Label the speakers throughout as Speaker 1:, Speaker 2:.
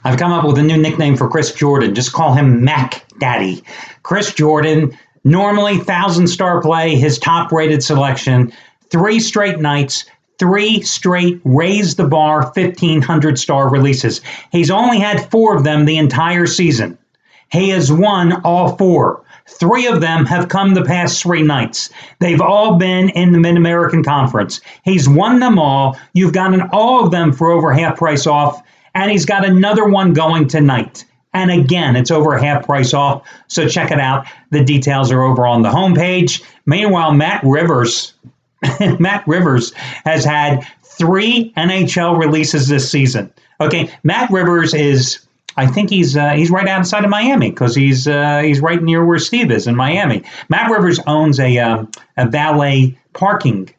Speaker 1: I've come up with a new nickname for Chris Jordan. Just call him Mac Daddy. Chris Jordan, normally 1,000-star play, his top-rated selection, 3 straight nights, 3 straight raise the bar 1,500-star releases. He's only had 4 of them the entire season. He has won all 4. 3 of them have come the past 3 nights. They've all been in the Mid-American Conference. He's won them all. You've gotten all of them for over half price off, and he's got another one going tonight. And again, it's over half price off, so check it out. The details are over on the homepage. Meanwhile, Matt Rivers has had 3 NHL releases this season. Okay, Matt Rivers is, I think he's right outside of Miami because he's right near where Steve is in Miami. Matt Rivers owns a valet parking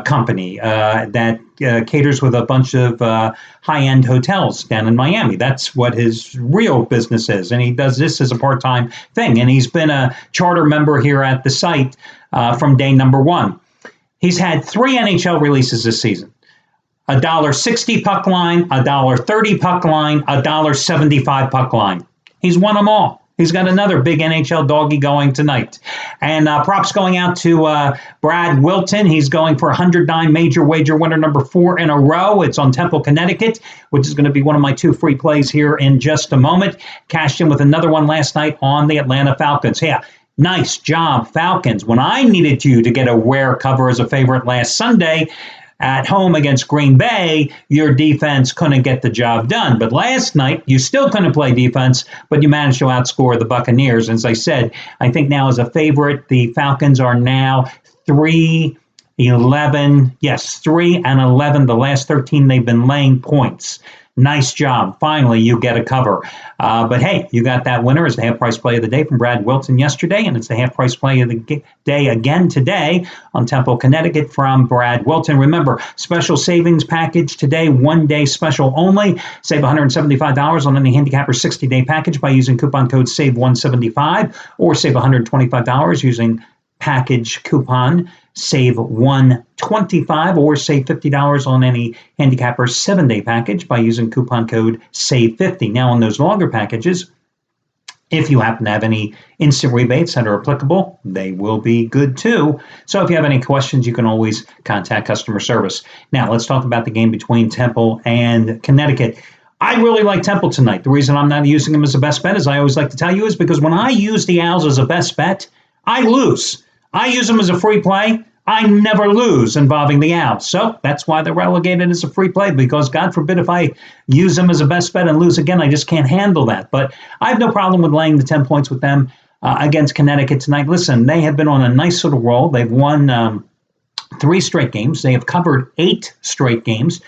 Speaker 1: company that caters with a bunch of high-end hotels down in Miami. That's what his real business is, and he does this as a part-time thing. And he's been a charter member here at the site from day number 1. He's had 3 NHL releases this season. $1.60 puck line, $1.30 puck line, $1.75 puck line. He's won them all. He's got another big NHL doggy going tonight. And props going out to Brad Wilton. He's going for $100 major wager winner number 4 in a row. It's on Temple-Connecticut, which is going to be one of my 2 free plays here in just a moment. Cashed in with another one last night on the Atlanta Falcons. Yeah. Nice job, Falcons. When I needed you to get a rare cover as a favorite last Sunday at home against Green Bay, your defense couldn't get the job done. But last night, you still couldn't play defense, but you managed to outscore the Buccaneers. As I said, I think now as a favorite, the Falcons are now 3-11. Yes, 3-11. The last 13, they've been laying points. Nice job. Finally, you get a cover. But hey, you got that winner as the half price play of the day from Brad Wilson yesterday, and it's the half price play of the day again today on Temple-Connecticut from Brad Wilson. Remember, special savings package today, 1-day special only. Save $175 on any handicapper 60-day package by using coupon code SAVE175, or save $125 using package coupon save $125, or save $50 on any handicapper 7-day package by using coupon code SAVE50. Now, on those longer packages, if you happen to have any instant rebates that are applicable, they will be good too. So if you have any questions, you can always contact customer service. Now, let's talk about the game between Temple and Connecticut. I really like Temple tonight. The reason I'm not using them as a best bet, as I always like to tell you, is because when I use the Owls as a best bet, I lose. I use them as a free play. I never lose involving the Owls. So that's why they're relegated as a free play, because God forbid if I use them as a best bet and lose again, I just can't handle that. But I have no problem with laying the 10 points with them against Connecticut tonight. Listen, they have been on a nice little roll. They've won 3 straight games. They have covered 8 straight games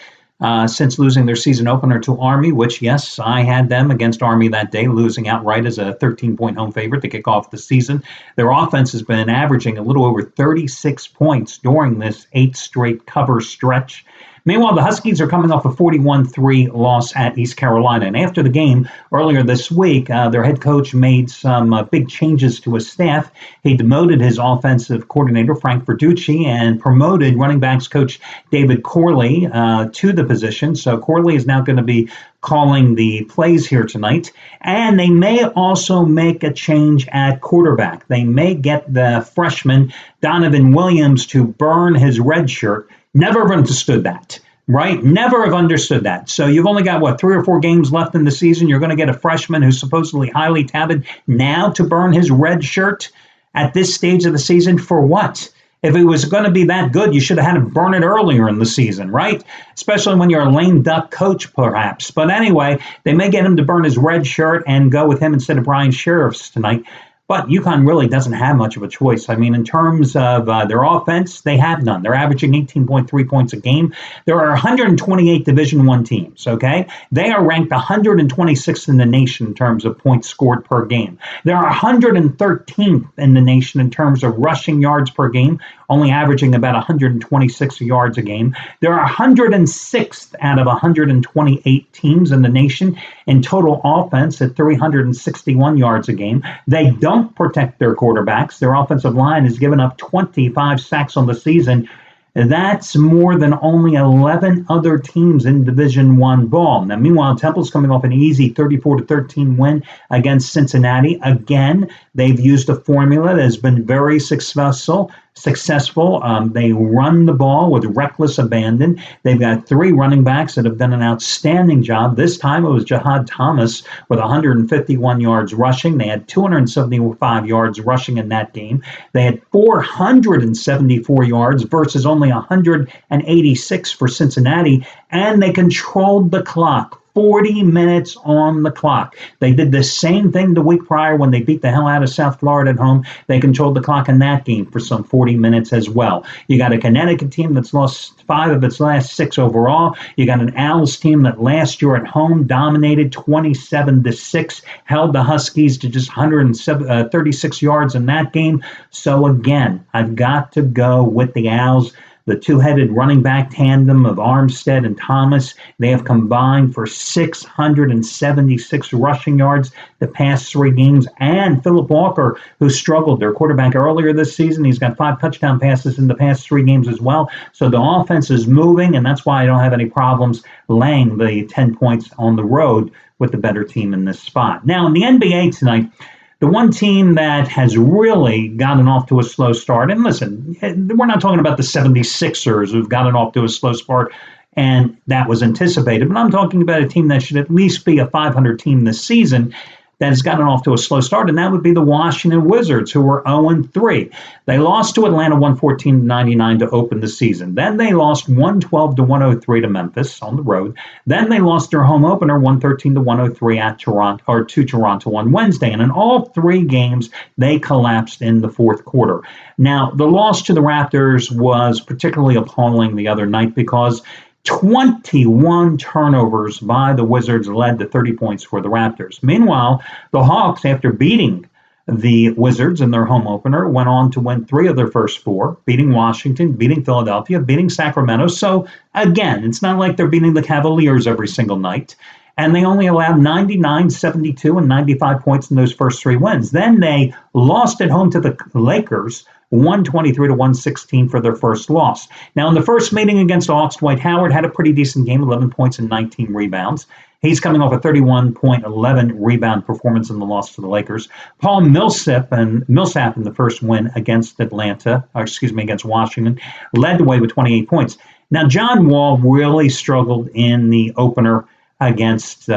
Speaker 1: since losing their season opener to Army, which, yes, I had them against Army that day, losing outright as a 13-point home favorite to kick off the season. Their offense has been averaging a little over 36 points during this 8 straight cover stretch. Meanwhile, the Huskies are coming off a 41-3 loss at East Carolina. And after the game earlier this week, their head coach made some big changes to his staff. He demoted his offensive coordinator, Frank Verducci, and promoted running backs coach David Corley to the position. So Corley is now going to be calling the plays here tonight. And they may also make a change at quarterback. They may get the freshman Donovan Williams to burn his red shirt. Never have understood that, right? Never have understood that. So you've only got, 3 or 4 games left in the season. You're going to get a freshman who's supposedly highly touted now to burn his red shirt at this stage of the season for what? If it was going to be that good, you should have had him burn it earlier in the season, right? Especially when you're a lame duck coach, perhaps. But anyway, they may get him to burn his red shirt and go with him instead of Brian Sheriffs tonight. But UConn really doesn't have much of a choice. I mean, in terms of their offense, they have none. They're averaging 18.3 points a game. There are 128 Division I teams, okay? They are ranked 126th in the nation in terms of points scored per game. They are 113th in the nation in terms of rushing yards per game, only averaging about 126 yards a game. There are 106th out of 128 teams in the nation in total offense at 361 yards a game. They don't protect their quarterbacks. Their offensive line has given up 25 sacks on the season. That's more than only 11 other teams in Division One ball. Now, meanwhile, Temple's coming off an easy 34-13 win against Cincinnati. Again, they've used a formula that has been very successful. They run the ball with reckless abandon. They've got 3 running backs that have done an outstanding job. This time it was Jahad Thomas with 151 yards rushing. They had 275 yards rushing in that game. They had 474 yards versus only 186 for Cincinnati, and they controlled the clock. 40 minutes on the clock. They did the same thing the week prior when they beat the hell out of South Florida at home. They controlled the clock in that game for some 40 minutes as well. You got a Connecticut team that's lost 5 of its last 6 overall. You got an Owls team that last year at home dominated 27-6, held the Huskies to just 136 yards in that game. So again, I've got to go with the Owls. The two-headed running back tandem of Armstead and Thomas, they have combined for 676 rushing yards the past 3 games. And Phillip Walker, who struggled, their quarterback earlier this season, he's got 5 touchdown passes in the past 3 games as well. So the offense is moving, and that's why I don't have any problems laying the 10 points on the road with the better team in this spot. Now, in the NBA tonight, the one team that has really gotten off to a slow start, and listen, we're not talking about the 76ers who've gotten off to a slow start, and that was anticipated, but I'm talking about a team that should at least be a 500 team this season that has gotten off to a slow start, and that would be the Washington Wizards, who were 0-3. They lost to Atlanta 114-99 to open the season. Then they lost 112-103 to Memphis on the road. Then they lost their home opener 113-103 at Toronto, or to Toronto on Wednesday. And in all 3 games, they collapsed in the fourth quarter. Now, the loss to the Raptors was particularly appalling the other night because 21 turnovers by the Wizards led to 30 points for the Raptors. Meanwhile, the Hawks, after beating the Wizards in their home opener, went on to win 3 of their first 4, beating Washington, beating Philadelphia, beating Sacramento. So, again, it's not like they're beating the Cavaliers every single night. And they only allowed 99, 72, and 95 points in those first 3 wins. Then they lost at home to the Lakers, 123-116 for their first loss. Now, in the first meeting against the Hawks, Dwight Howard had a pretty decent game, 11 points and 19 rebounds. He's coming off a 31-11 rebound performance in the loss to the Lakers. Paul Millsap in the first win against against Washington, led the way with 28 points. Now, John Wall really struggled in the opener against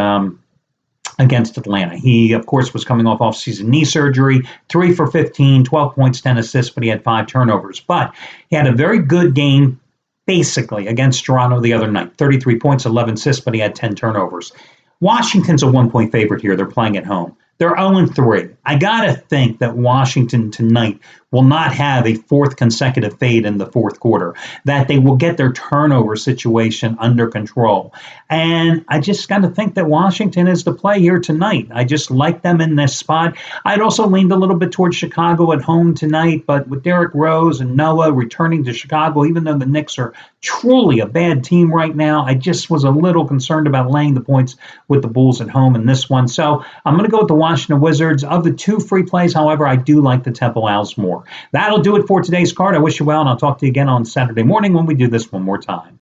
Speaker 1: Atlanta. He, of course, was coming off off-season knee surgery, 3 for 15, 12 points, 10 assists, but he had 5 turnovers. But he had a very good game, basically, against Toronto the other night. 33 points, 11 assists, but he had 10 turnovers. Washington's a 1-point favorite here. They're playing at home. They're 0-3. I got to think that Washington tonight will not have a 4th consecutive fade in the fourth quarter, that they will get their turnover situation under control. And I just got to think that Washington is the play here tonight. I just like them in this spot. I'd also leaned a little bit towards Chicago at home tonight, but with Derrick Rose and Noah returning to Chicago, even though the Knicks are truly a bad team right now, I just was a little concerned about laying the points with the Bulls at home in this one. So I'm going to go with the Washington Wizards. Of the 2 free plays, however, I do like the Temple Owls more. That'll do it for today's card. I wish you well, and I'll talk to you again on Saturday morning when we do this one more time.